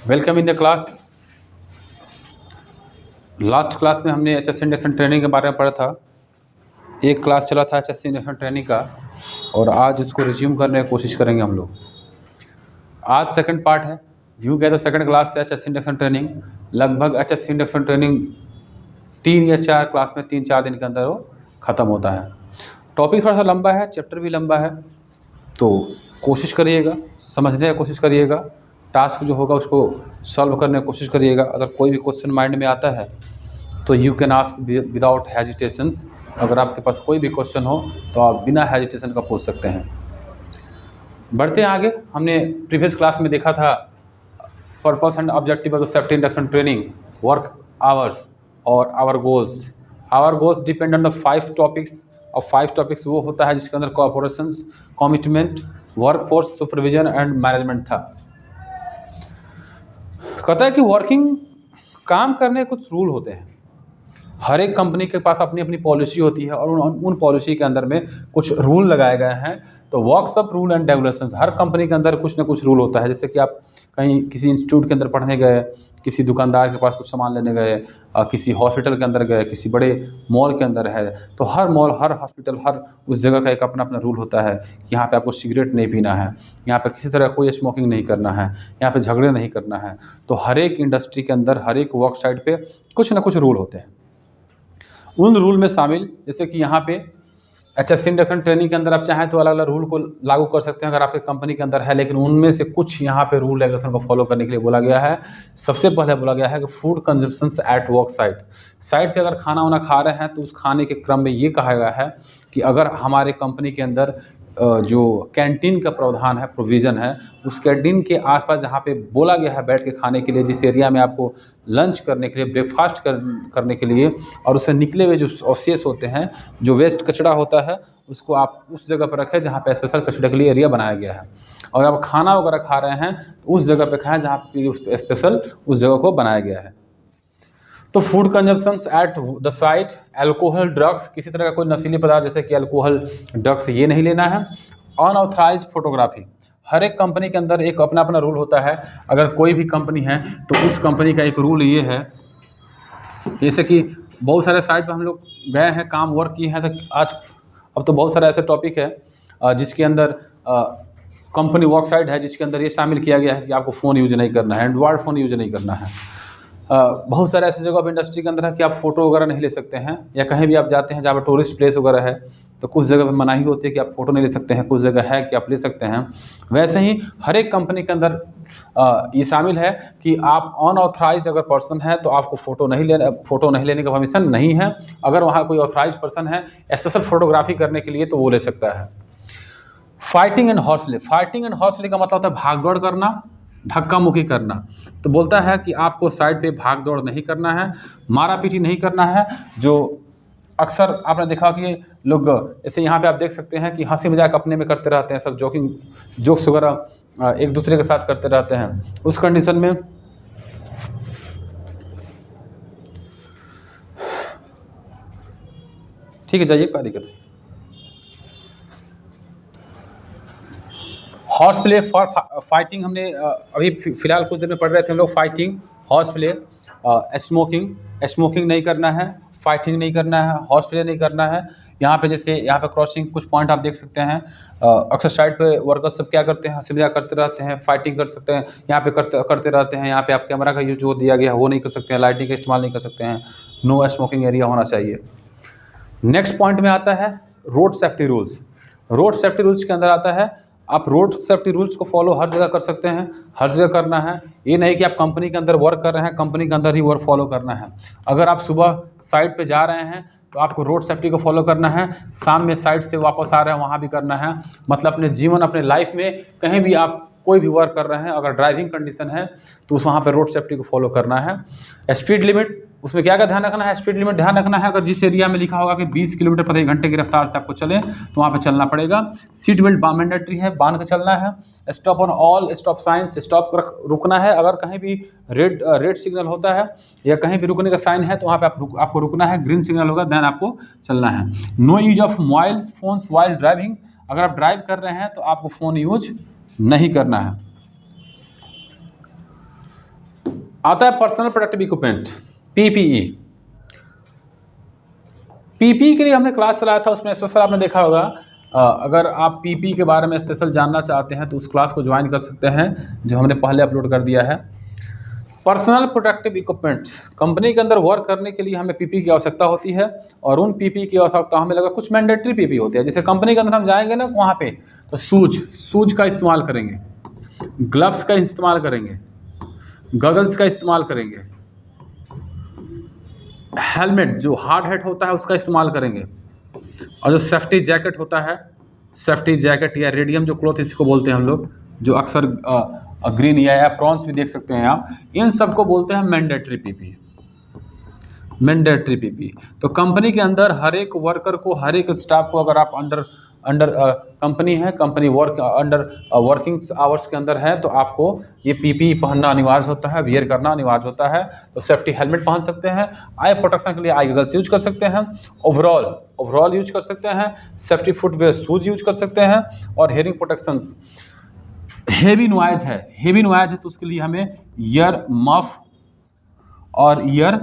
Welcome in the class. Last class में हमने H S induction training के बारे में पढ़ा था। एक क्लास चला था एच एस इंडक्शन ट्रेनिंग का और आज उसको रिज्यूम करने की कोशिश करेंगे हम लोग। आज सेकंड पार्ट है। यूँ कह तो सेकंड क्लास से एच एस इंडक्शन ट्रेनिंग लगभग एच एस इंडक्शन ट्रेनिंग 3 या 4 क्लास में 3-4 दिन के अंदर वो ख़त्म होता है। टॉपिक थोड़ा सा लंबा है, चैप्टर भी लंबा है, तो कोशिश करिएगा, समझने की कोशिश करिएगा, टास्क जो होगा उसको सॉल्व करने की कोशिश करिएगा। अगर कोई भी क्वेश्चन माइंड में आता है तो you can ask without hesitations. अगर आपके पास कोई भी क्वेश्चन हो तो आप बिना हेजिटेशन का पूछ सकते हैं। बढ़ते हैं आगे। हमने प्रीवियस क्लास में देखा था purpose and objective of the safety induction training, work hours और our goals. Our goals depend on the 5 topics और 5 टॉपिक्स वो होता है जिसके अंदर cooperations, commitment, work force supervision and management था। कहता है कि वर्किंग काम करने के कुछ रूल होते हैं। हर एक कंपनी के पास अपनी अपनी पॉलिसी होती है और उन पॉलिसी के अंदर में कुछ रूल लगाए गए हैं। तो workshop rule and regulations, her company के अंदर कुछ ना कुछ रूल होता है। जैसे कि आप कहीं किसी इंस्टीट्यूट के अंदर पढ़ने गए, किसी दुकानदार के पास कुछ सामान लेने गए, किसी हॉस्पिटल के अंदर गए, किसी बड़े मॉल के अंदर है, तो हर मॉल, हर हॉस्पिटल, हर उस जगह का एक अपना अपना रूल होता है कि यहाँ पे आपको सिगरेट नहीं पीना है, यहाँ पे किसी तरह कोई स्मोकिंग नहीं करना है, यहाँ पे झगड़े नहीं करना है। तो हर एक इंडस्ट्री के अंदर, हर एक वर्क साइट पे कुछ ना कुछ रूल होते हैं। उन रूल में शामिल, जैसे कि यहाँ पे एच एस इंडक्शन ट्रेनिंग के अंदर आप चाहें तो अलग अलग रूल को लागू कर सकते हैं अगर आपके कंपनी के अंदर है, लेकिन उनमें से कुछ यहाँ पे रूल रेगुलेशन को फॉलो करने के लिए बोला गया है। सबसे पहले बोला गया है कि food consumptions at work site पे अगर खाना वाना खा रहे हैं तो उस खाने के क्रम में ये कहा गया है कि अगर हमारे कंपनी के अंदर जो कैंटीन का प्रावधान है, प्रोविज़न है, उस कैंटीन के आसपास जहाँ पे बोला गया है बैठ के खाने के लिए, जिस एरिया में आपको लंच करने के लिए, ब्रेकफास्ट करने के लिए, और उससे निकले हुए जो अवशेष होते हैं, जो वेस्ट कचरा होता है, उसको आप उस जगह पर रखें जहाँ पे स्पेशल कचरे के लिए एरिया बनाया गया है। और आप खाना वगैरह खा रहे हैं तो उस जगह पे खाएं जहाँ पे स्पेशल उस जगह को बनाया गया है। तो food consumptions at the site, alcohol, drugs, किसी तरह का कोई नशीली पदार्थ जैसे कि अल्कोहल, ड्रग्स, ये नहीं लेना है। अनऑथराइज्ड फोटोग्राफी, हर एक कंपनी के अंदर एक अपना अपना रूल होता है। अगर कोई भी कंपनी है तो उस कंपनी का एक रूल ये है, जैसे कि बहुत सारे साइट पे हम लोग गए हैं, काम वर्क किए हैं, तो आज अब तो बहुत सारे ऐसे टॉपिक है जिसके अंदर कंपनी वर्क साइट है जिसके अंदर ये शामिल किया गया है कि आपको फ़ोन यूज़ नहीं करना है, एंड्रॉयड फ़ोन यूज़ नहीं करना है। बहुत सारे ऐसे जगह पर इंडस्ट्री के अंदर है कि आप फ़ोटो वगैरह नहीं ले सकते हैं, या कहीं भी आप जाते हैं जहाँ पर टूरिस्ट प्लेस वगैरह है तो कुछ जगह पर मनाही होती है कि आप फ़ोटो नहीं ले सकते हैं, कुछ जगह है कि आप ले सकते हैं। वैसे ही हर एक कंपनी के अंदर ये शामिल है कि आप अनऑथराइज्ड अगर पर्सन है तो आपको फ़ोटो नहीं लेने का परमिशन नहीं है। अगर वहाँ कोई ऑथराइज्ड पर्सन है स्पेशल फोटोग्राफी करने के लिए तो वो ले सकता है। Fighting and Horsley, fighting and Horsley का मतलब होता है भाग दौड़ करना, धक्का मुक्की करना। तो बोलता है कि आपको साइड पे भाग दौड़ नहीं करना है, मारा पीटी नहीं करना है। जो अक्सर आपने देखा कि लोग जैसे यहाँ पे आप देख सकते हैं कि हंसी मजाक अपने में करते रहते हैं, सब जोक्स वगैरह एक दूसरे के साथ करते रहते हैं। उस कंडीशन में ठीक है, जाइए, क्या दिक्कत है। हॉर्स प्ले फॉर फाइटिंग, हमने अभी फ़िलहाल कुछ देर में पढ़ रहे थे हम लोग। फाइटिंग, हॉर्स प्ले, स्मोकिंग नहीं करना है, फाइटिंग नहीं करना है, हॉर्स प्ले नहीं करना है। यहाँ पे जैसे यहाँ पे क्रॉसिंग कुछ पॉइंट आप देख सकते हैं। अक्सर साइड पे वर्कर्स सब क्या करते हैं, हंसी मजाक करते रहते हैं, फाइटिंग कर सकते हैं, यहाँ पे करते रहते हैं। यहाँ पे आप कैमरा का यूज जो दिया गया है वो नहीं कर सकते हैं, लाइटिंग का इस्तेमाल नहीं कर सकते हैं, नो स्मोकिंग एरिया होना चाहिए। नेक्स्ट पॉइंट में आता है road safety rules. Road safety rules के अंदर आता है आप रोड सेफ्टी रूल्स को फॉलो हर जगह कर सकते हैं, हर जगह करना है। ये नहीं कि आप कंपनी के अंदर वर्क कर रहे हैं, कंपनी के अंदर ही वर्क फॉलो करना है। अगर आप सुबह साइट पे जा रहे हैं तो आपको रोड सेफ्टी को फॉलो करना है, शाम में साइट से वापस आ रहे हैं वहाँ भी करना है। मतलब अपने जीवन, अपने लाइफ में कहीं भी आप कोई भी वर्क कर रहे हैं, अगर ड्राइविंग कंडीशन है तो उस वहाँ पे रोड सेफ्टी को फॉलो करना है। स्पीड लिमिट, उसमें क्या क्या ध्यान रखना है, स्पीड लिमिट ध्यान रखना है। अगर जिस एरिया में लिखा होगा कि 20 किलोमीटर प्रति घंटे की रफ्तार से आपको चले तो वहाँ पे चलना पड़ेगा। सीट बेल्ट मैंडेटरी है, बांध के चलना है। Stop on all stop science, stop रुकना है। अगर कहीं भी रेड सिग्नल होता है या कहीं भी रुकने का साइन है तो वहाँ पे आपको रुकना है। ग्रीन सिग्नल होगा देन आपको चलना है। No use of mobile phones while driving, अगर आप ड्राइव कर रहे हैं तो आपको फ़ोन यूज नहीं करना है। आता है personal protective equipment, PPE. PPE के लिए हमने क्लास चलाया था, उसमें स्पेशल आपने देखा होगा। अगर आप पीपीई के बारे में स्पेशल जानना चाहते हैं तो उस क्लास को ज्वाइन कर सकते हैं जो हमने पहले अपलोड कर दिया है। पर्सनल प्रोटेक्टिव इक्विपमेंट्स, कंपनी के अंदर वर्क करने के लिए हमें पीपीई की आवश्यकता होती है, और उन पीपीई की आवश्यकता हमें लगा कुछ मैंडेटरी पीपीई होते हैं। जैसे कंपनी के अंदर हम जाएंगे ना वहाँ पे, तो शूज का इस्तेमाल करेंगे, ग्लव्स का इस्तेमाल करेंगे, गगल्स का इस्तेमाल करेंगे, हेलमेट जो हार्ड हेड होता है उसका इस्तेमाल करेंगे, और जो सेफ्टी जैकेट होता है, सेफ्टी जैकेट या रेडियम जो क्लॉथ इसको बोलते हैं हम लोग, जो अक्सर ग्रीन या प्रॉन्स भी देख सकते हैं आप, इन सबको बोलते हैं मैंडेटरी पीपी। मैंडेटरी पीपी तो कंपनी के अंदर हर एक वर्कर को, हर एक स्टाफ को, अगर आप अंडर कंपनी है, कंपनी वर्किंग आवर्स के अंदर है, तो आपको ये पीपी पहनना अनिवार्य होता है, वियर करना अनिवार्य होता है। तो सेफ्टी हेलमेट पहन सकते हैं, आई प्रोटेक्शन के लिए आई गॉगल्स यूज कर सकते हैं, ओवरऑल यूज कर सकते हैं, सेफ्टी फुटवेयर शूज यूज कर सकते हैं, और हेयरिंग प्रोटेक्शन। हेवी नॉइज है तो उसके लिए हमें ईयर मफ और ईयर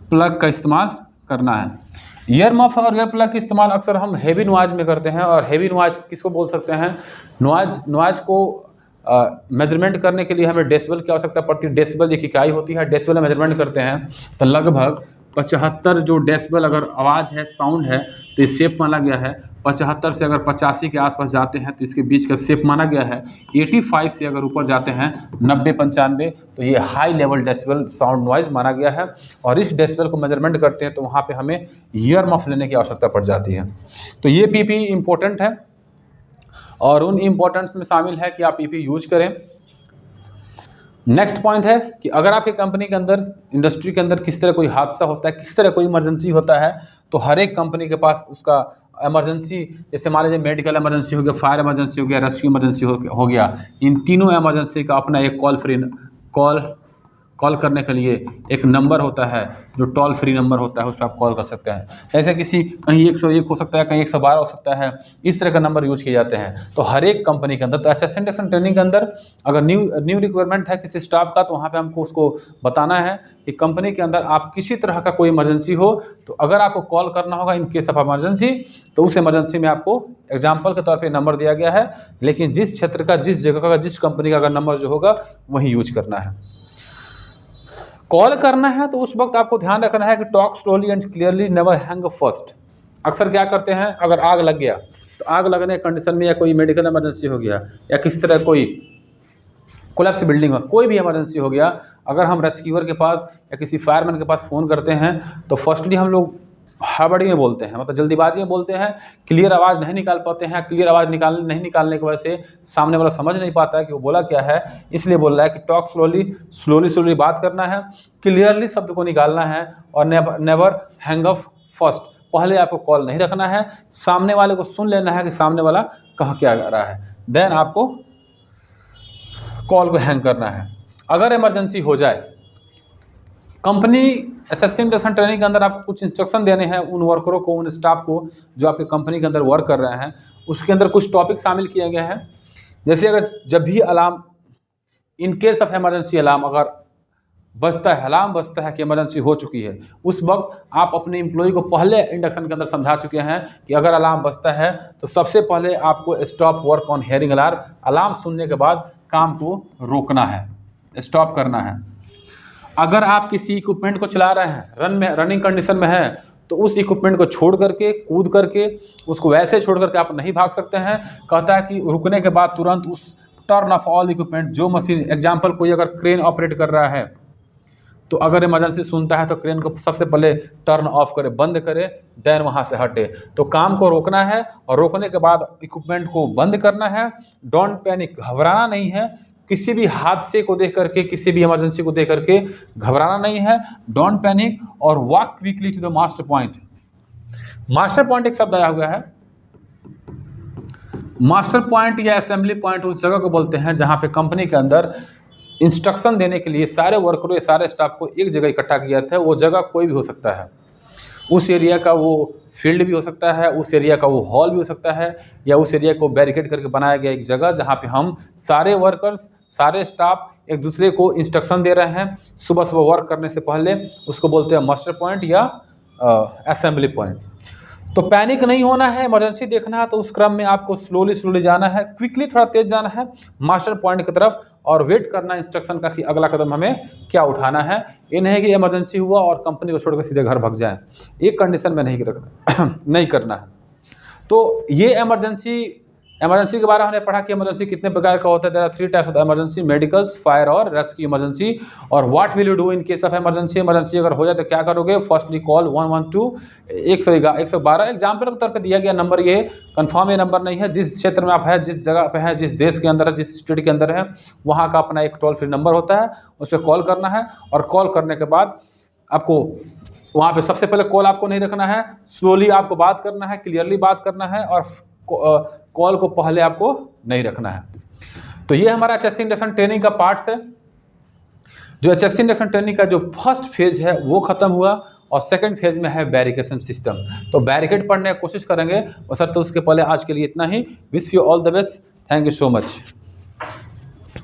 प्लग का इस्तेमाल करना है। ईयर मफ और ईयर प्लग का इस्तेमाल अक्सर हम हेवी नॉइज में करते हैं। और हेवी नॉइज किसको बोल सकते हैं? नॉइज को मेजरमेंट करने के लिए हमें डेसिबल की आवश्यकता पड़ती है। डेसिबल एक इकाई होती है, डेसिबल में मेजरमेंट करते हैं तो लगभग 75 जो डेसिबल अगर आवाज़ है, साउंड है, तो ये सेफ माना गया है। 75 से अगर 85 के आसपास जाते हैं तो इसके बीच का सेफ माना गया है। 85 से अगर ऊपर जाते हैं 90-95 तो ये high level decibel sound noise माना गया है। और इस डेसिबल को मेजरमेंट करते हैं तो वहाँ पे हमें ईयर मफ लेने की आवश्यकता पड़ जाती है। तो ये पीपी इम्पोर्टेंट है, और उन इम्पोर्टेंट्स में शामिल है कि आप पीपी यूज करें। नेक्स्ट पॉइंट है कि अगर आपकी कंपनी के अंदर, इंडस्ट्री के अंदर किस तरह कोई हादसा होता है, किस तरह कोई इमरजेंसी होता है, तो हर एक कंपनी के पास उसका इमरजेंसी, जैसे मान लीजिए मेडिकल इमरजेंसी हो गया, फायर इमरजेंसी हो गया, रेस्क्यू इमरजेंसी हो गया, इन तीनों इमरजेंसी का अपना एक कॉल करने के लिए एक नंबर होता है, जो टोल फ्री नंबर होता है, उस पर आप कॉल कर सकते हैं। जैसे कहीं 101 हो सकता है, कहीं 112 हो सकता है, इस तरह का नंबर यूज किए जाते हैं। तो हर एक कंपनी के अंदर, तो एचएससी इंडक्शन ट्रेनिंग के अंदर अगर न्यू रिक्वायरमेंट है किसी स्टाफ का, तो वहाँ पे हमको उसको बताना है कि कंपनी के अंदर आप किसी तरह का कोई इमरजेंसी हो तो अगर आपको कॉल करना होगा इन केस ऑफ इमरजेंसी, तो उस इमरजेंसी में आपको एग्जाम्पल के तौर पर नंबर दिया गया है, लेकिन जिस क्षेत्र का, जिस जगह का, जिस कंपनी का अगर नंबर जो होगा वही यूज करना है। कॉल करना है तो उस वक्त आपको ध्यान रखना है कि talk slowly and clearly, never hang up first. अक्सर क्या करते हैं, अगर आग लग गया तो आग लगने कंडीशन में, या कोई मेडिकल इमरजेंसी हो गया, या किसी तरह कोई कोलैप्स बिल्डिंग हो, कोई भी इमरजेंसी हो गया, अगर हम रेस्क्यूअर के पास या किसी फायरमैन के पास फ़ोन करते हैं तो फर्स्टली हम लोग हड़बड़ी में बोलते हैं, मतलब जल्दीबाजी में बोलते हैं, क्लियर आवाज़ नहीं निकाल पाते हैं। क्लियर आवाज़ नहीं निकालने की वजह से सामने वाला समझ नहीं पाता है कि वो बोला क्या है, इसलिए बोल रहा है कि टॉक स्लोली बात करना है, क्लियरली शब्द को निकालना है, और नेवर हैंग अप फर्स्ट। पहले आपको कॉल नहीं रखना है, सामने वाले को सुन लेना है कि सामने वाला कह क्या रहा है, देन आपको कॉल को हैंग करना है। अगर इमरजेंसी हो जाए, कंपनी एचएससी इंडक्शन ट्रेनिंग के अंदर आपको कुछ इंस्ट्रक्शन देने हैं उन वर्करों को, उन स्टाफ को जो आपके कंपनी के अंदर वर्क कर रहे हैं। उसके अंदर कुछ टॉपिक शामिल किए गए हैं, जैसे अगर जब भी alarm, in case of emergency alarm अगर बजता है, अलार्म बजता है कि इमरजेंसी हो चुकी है, उस वक्त आप अपने एम्प्लॉय को पहले इंडक्शन के अंदर समझा चुके हैं कि अगर अलार्म बजता है तो सबसे पहले आपको stop work on hearing alarm, alarm सुनने के बाद काम को रोकना है, स्टॉप करना है। अगर आप किसी इक्विपमेंट को चला रहे हैं, रनिंग कंडीशन में है, तो उस इक्विपमेंट को छोड़ करके, कूद करके, उसको वैसे छोड़ करके आप नहीं भाग सकते हैं। कहता है कि रुकने के बाद तुरंत उस टर्न ऑफ ऑल इक्विपमेंट, जो मशीन, एग्जाम्पल कोई अगर क्रेन ऑपरेट कर रहा है तो अगर इमरजेंसी सुनता है तो क्रेन को सबसे पहले टर्न ऑफ करे, बंद करे, देन वहाँ से हटे। तो काम को रोकना है, और रोकने के बाद इक्विपमेंट को बंद करना है। डोंट पैनिक, घबराना नहीं है, किसी भी हादसे को देख करके, किसी भी इमरजेंसी को देख करके घबराना नहीं है। डोंट पैनिक, और walk quickly to the master point. Master point एक शब्द आया हुआ है। मास्टर पॉइंट या असेंबली पॉइंट उस जगह को बोलते हैं जहाँ पे कंपनी के अंदर इंस्ट्रक्शन देने के लिए सारे वर्करों या सारे स्टाफ को एक जगह इकट्ठा किया था। वो जगह कोई भी हो सकता है, उस एरिया का वो फील्ड भी हो सकता है, उस एरिया का वो हॉल भी हो सकता है, या उस एरिया को बैरिकेड करके बनाया गया एक जगह जहाँ पे हम सारे वर्कर्स, सारे स्टाफ एक दूसरे को इंस्ट्रक्शन दे रहे हैं सुबह सुबह वर्क करने से पहले, उसको बोलते हैं मास्टर पॉइंट या असेंबली पॉइंट। तो पैनिक नहीं होना है, इमरजेंसी देखना है तो उस क्रम में आपको स्लोली स्लोली जाना है, क्विकली थोड़ा तेज जाना है मास्टर पॉइंट की तरफ, और वेट करना इंस्ट्रक्शन का कि अगला कदम हमें क्या उठाना है। ये नहीं कि इमरजेंसी हुआ और कंपनी को छोड़कर सीधे घर भाग जाएं, एक कंडीशन में नहीं रखना नहीं करना है। तो ये इमरजेंसी के बारे में हमने पढ़ा कि इमरजेंसी कितने प्रकार का होता है। There are 3 types of emergency, medicals, fire और रेस्क्यू इमरजेंसी। और what will you do in case of emergency, emergency अगर हो जाए तो क्या करोगे। Firstly call 112 112। एग्जाम्पल के तौर पर दिया गया नंबर ये कंफर्म ये नंबर नहीं है, जिस क्षेत्र में आप है, जिस जगह पे है, जिस देश के अंदर है, जिस स्टेट के अंदर है, वहाँ का अपना एक टोल फ्री नंबर होता है, उस पर कॉल करना है। और कॉल करने के बाद आपको वहाँ पे सबसे पहले कॉल आपको नहीं रखना है, स्लोली आपको बात करना है, क्लियरली बात करना है, और कॉल को पहले आपको नहीं रखना है। तो ये हमारा HSC इंडक्शन ट्रेनिंग का पार्ट्स है। जो HSC इंडक्शन ट्रेनिंग का जो फर्स्ट फेज है वो खत्म हुआ, और सेकंड फेज में है बैरिकेशन सिस्टम। तो बैरिकेड पढ़ने की कोशिश करेंगे, और सर तो उसके पहले आज के लिए इतना ही। Wish you all the best, thank you so much.